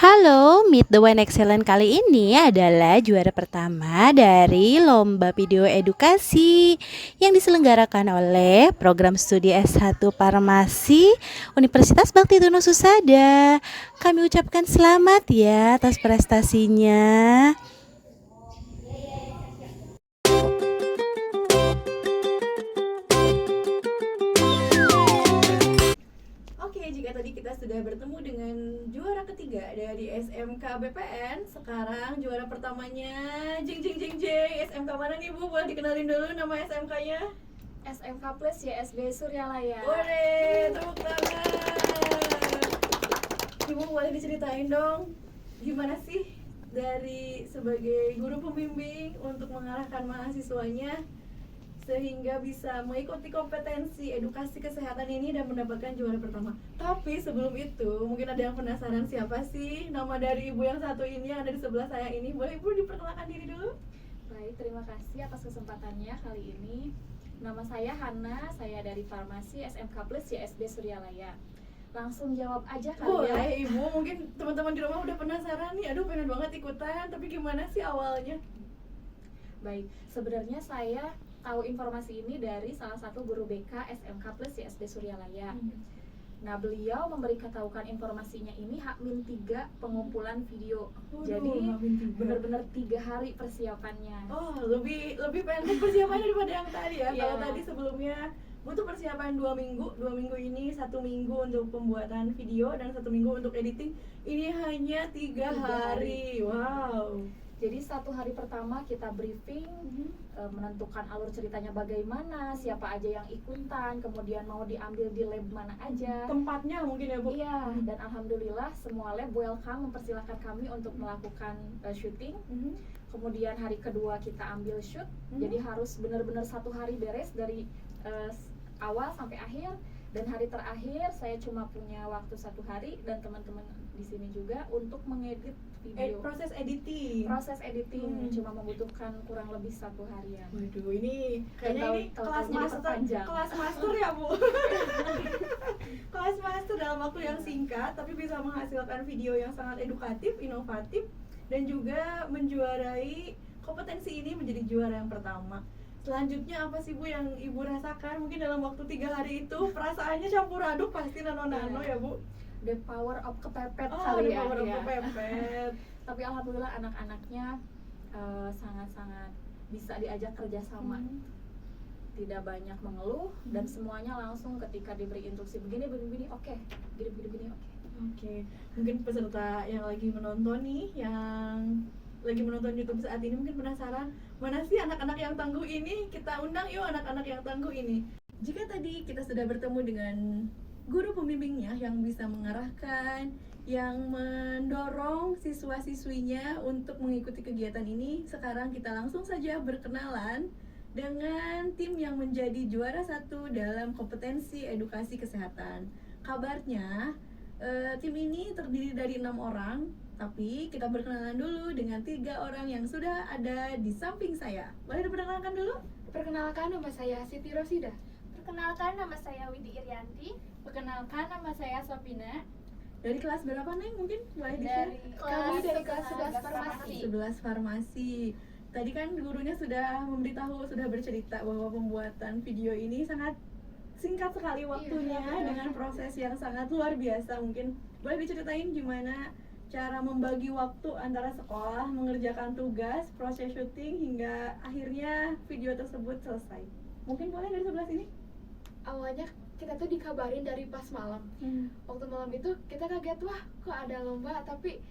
Halo, Meet the One Excellent kali ini adalah juara pertama dari lomba video edukasi yang diselenggarakan oleh program studi S1 Farmasi Universitas Bakti Tunususada. Kami ucapkan selamat ya atas prestasinya. Oke, jika tadi kita sudah bertemu dengan juara ketiga dari SMK BPN, sekarang juara pertamanya jeng jeng jeng jeng. SMK mana nih Bu? Boleh dikenalin dulu nama SMK-nya? SMK Plus YSB Suryalaya. Boleh, tepuk tangan. Ibu boleh diceritain dong, gimana sih dari sebagai guru pembimbing untuk mengarahkan mahasiswanya sehingga bisa mengikuti kompetensi edukasi kesehatan ini dan mendapatkan juara pertama. Tapi sebelum itu, mungkin ada yang penasaran siapa sih nama dari ibu yang satu ini yang ada di sebelah saya ini. Boleh ibu diperkenalkan diri dulu? Baik, terima kasih atas kesempatannya kali ini. Nama saya Hana, saya dari Farmasi SMK Plus YSB Suryalaya. Langsung jawab aja kali ya. Boleh ibu, mungkin teman-teman di rumah udah penasaran nih, aduh pengen banget ikutan, tapi gimana sih awalnya? Baik, sebenarnya saya tahu informasi ini dari salah satu guru BK SMK Plus YSB Suryalaya. Nah, beliau memberitahukan informasinya ini H-3 pengumpulan video. Jadi benar-benar 3 hari persiapannya. Oh, lebih pendek persiapannya daripada yang tadi ya. Iya. Kalau tadi sebelumnya butuh persiapan 2 minggu ini 1 minggu untuk pembuatan video dan 1 minggu untuk editing. Ini hanya 3 hari. Wow. Jadi 1 hari pertama kita briefing, menentukan alur ceritanya bagaimana, siapa aja yang ikutan, kemudian mau diambil di lab mana aja. Tempatnya mungkin ya Bu? Iya, dan alhamdulillah semua lab welcome, mempersilahkan kami untuk melakukan syuting. Kemudian hari kedua kita ambil shoot, jadi harus benar-benar 1 hari beres dari awal sampai akhir. Dan hari terakhir saya cuma punya waktu 1 hari dan teman-teman di sini juga untuk mengedit video. Proses editing. Proses editing cuma membutuhkan kurang lebih 1 harian. Waduh, ini kayaknya ini kelas Tahu-tahunya master, diperpanjang. kelas master ya Bu. Kelas master dalam waktu yang singkat, tapi bisa menghasilkan video yang sangat edukatif, inovatif, dan juga menjuarai kompetensi ini menjadi juara yang pertama. Selanjutnya apa sih Bu yang Ibu rasakan? Mungkin dalam waktu 3 hari itu perasaannya campur aduk pasti nano-nano ya Bu. The power of kepepet Oh, kali ya. power of ya. kepepet. Tapi alhamdulillah anak-anaknya sangat-sangat bisa diajak kerjasama. Tidak banyak mengeluh dan semuanya langsung ketika diberi instruksi begini, oke, begini, oke. Oke, mungkin peserta yang lagi menonton nih, yang lagi menonton YouTube saat ini mungkin penasaran, mana sih anak-anak yang tangguh ini? Kita undang yuk anak-anak yang tangguh ini. Jika tadi kita sudah bertemu dengan guru pembimbingnya yang bisa mengarahkan, yang mendorong siswa-siswinya untuk mengikuti kegiatan ini, sekarang kita langsung saja berkenalan dengan tim yang menjadi juara 1 dalam kompetensi edukasi kesehatan. Kabarnya tim ini terdiri dari 6 orang, tapi kita berkenalan dulu dengan 3 orang yang sudah ada di samping saya. Boleh diperkenalkan dulu? Perkenalkan, nama saya Siti Rosida. Perkenalkan, nama saya Widi Irianti. Perkenalkan, nama saya Sopina. Dari kelas berapa nih mungkin? Boleh di-share? Kami dari kelas 11 Farmasi. 11 Farmasi. Tadi kan gurunya sudah memberitahu, sudah bercerita bahwa pembuatan video ini sangat singkat sekali waktunya dengan proses yang sangat luar biasa. Mungkin boleh diceritain gimana cara membagi waktu antara sekolah, mengerjakan tugas, proses syuting hingga akhirnya video tersebut selesai. Mungkin boleh dari sebelah sini? Awalnya kita tuh dikabarin dari pas malam. Waktu malam itu kita kaget, wah kok ada lomba tapi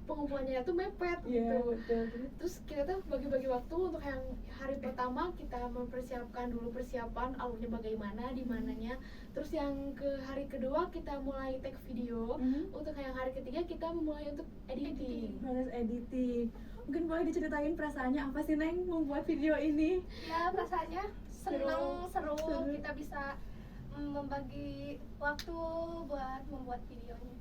pengumpulannya tuh mepet Iya, gitu. betul. Terus kita tuh bagi-bagi waktu untuk yang hari pertama kita mempersiapkan dulu persiapan alurnya bagaimana, di mananya. Terus yang ke hari kedua kita mulai take video. Untuk yang hari ketiga kita memulai untuk editing. Proses editing. Mungkin boleh diceritain perasaannya apa sih Neng membuat video ini? Ya, rasanya seneng, seru. Seru. Kita bisa membagi waktu buat membuat videonya.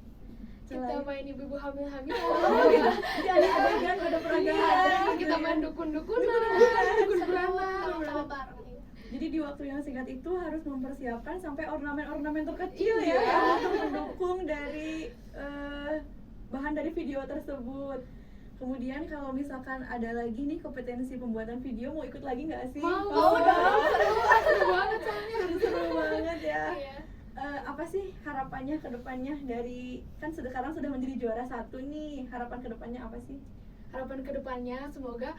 Kita main ibu-ibu hamil-hamil. Jadi ada adegan, ada peragaan. Kita main dukun-dukunan, Seru dukun-dukuranan. sama-sama bareng. Jadi di waktu yang singkat itu harus mempersiapkan sampai ornamen-ornamen terkecil ya untuk mendukung dari keseluruhan dari video tersebut. Kemudian kalau misalkan ada lagi nih kompetensi pembuatan video, mau ikut lagi nggak sih? Mau dong, seru banget soalnya. Seru banget ya. Iya. Apa sih harapannya ke depannya dari, kan sekarang sudah menjadi juara 1 nih, harapan ke depannya apa sih? Harapan kedepannya semoga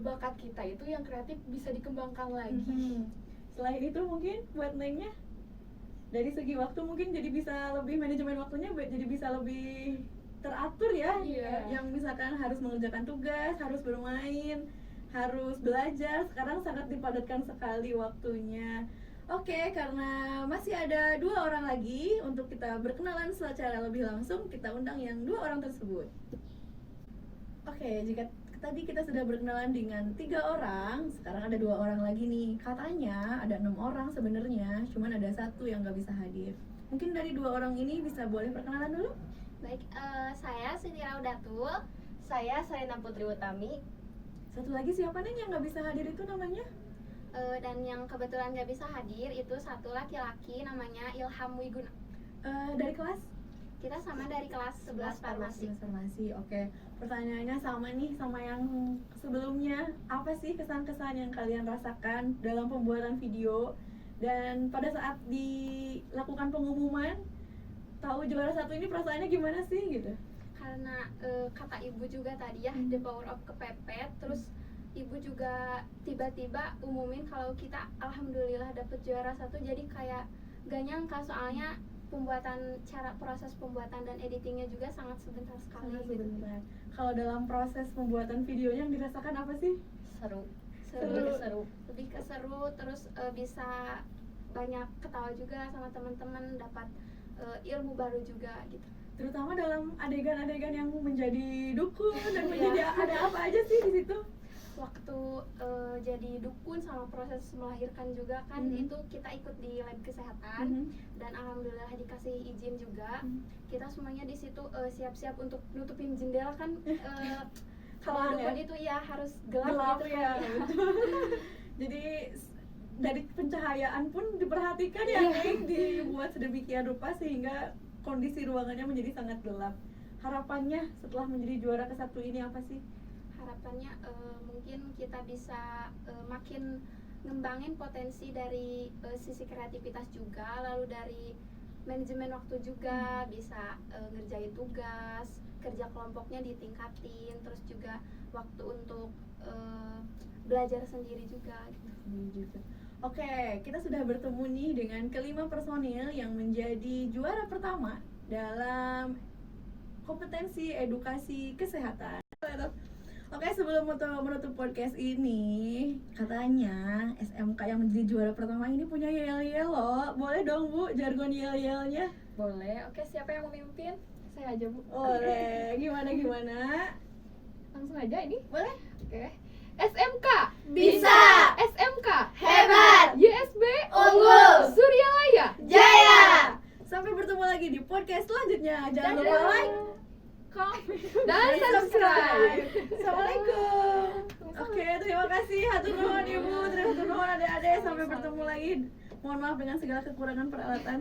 bakat kita itu yang kreatif bisa dikembangkan lagi. Selain itu mungkin buat Nengnya, dari segi waktu mungkin jadi bisa lebih manajemen waktunya, jadi bisa lebih teratur ya. Iya. Yang misalkan harus mengerjakan tugas, harus bermain, harus belajar, sekarang sangat dipadatkan sekali waktunya. Oke, karena masih ada 2 orang lagi untuk kita berkenalan secara lebih langsung, kita undang yang 2 orang tersebut. Oke, jika tadi kita sudah berkenalan dengan 3 orang, sekarang ada 2 orang lagi nih. Katanya ada 6 orang sebenarnya, cuman ada 1 yang nggak bisa hadir. Mungkin dari 2 orang ini bisa boleh perkenalan dulu? Baik, saya Siti Raudatul. Saya Selena Putri Utami. Satu lagi siapa nih yang nggak bisa hadir itu namanya? Dan yang kebetulan gak bisa hadir itu satu laki-laki namanya Ilham Wiguna. Dari kelas? Kita sama dari kelas 11 farmasi. Farmasi, oke. Pertanyaannya sama nih sama yang sebelumnya. Apa sih kesan-kesan yang kalian rasakan dalam pembuatan video? Dan pada saat dilakukan pengumuman, tahu juara 1 ini perasaannya gimana sih gitu? Karena kata ibu juga tadi ya, the power of kepepet. Terus ibu juga tiba-tiba umumin kalau kita alhamdulillah dapet juara 1. Jadi kayak gak nyangka, soalnya proses pembuatan dan editingnya juga sangat sebentar sekali. Sebentar. Kalau dalam proses pembuatan videonya yang dirasakan apa sih? Seru. Lebih ke seru, terus bisa banyak ketawa juga sama teman-teman, dapat ilmu baru juga gitu. Terutama dalam adegan-adegan yang menjadi dukun dan menjadi ada apa aja sih di situ? Waktu jadi dukun sama proses melahirkan juga kan, itu kita ikut di lab kesehatan dan alhamdulillah dikasih izin juga. Kita semuanya di situ siap-siap untuk nutupin jendela kan. Kalau dukun itu ya harus gelap gitu ya. kan. Jadi dari pencahayaan pun diperhatikan ya, Neng, dibuat sedemikian rupa sehingga kondisi ruangannya menjadi sangat gelap. Harapannya setelah menjadi juara ke-1 ini apa sih? Harapannya mungkin kita bisa makin ngembangin potensi dari sisi kreativitas juga, lalu dari manajemen waktu juga bisa ngerjain tugas, kerja kelompoknya ditingkatin, terus juga waktu untuk belajar sendiri juga gitu. Oke, kita sudah bertemu nih dengan kelima personil yang menjadi juara pertama dalam kompetensi edukasi kesehatan. Oke, sebelum menutup podcast ini, katanya SMK yang menjadi juara pertama ini punya yel-yel loh. Boleh dong Bu, jargon yel-yelnya? Boleh. Oke, siapa yang memimpin? Saya aja, Bu. Boleh, gimana? Langsung aja ini. Boleh? Oke. SMK Bisa. SMK Hebat. YSB Unggul. Suryalaya Jaya. Sampai bertemu lagi di podcast selanjutnya. Jangan Dadah. lupa like, dan subscribe. Assalamualaikum. Oke, terima kasih hatur nuhun Ibu, terima kasih hatur nuhun Adik-adik. Sampai bertemu lagi. Mohon maaf dengan segala kekurangan peralatan.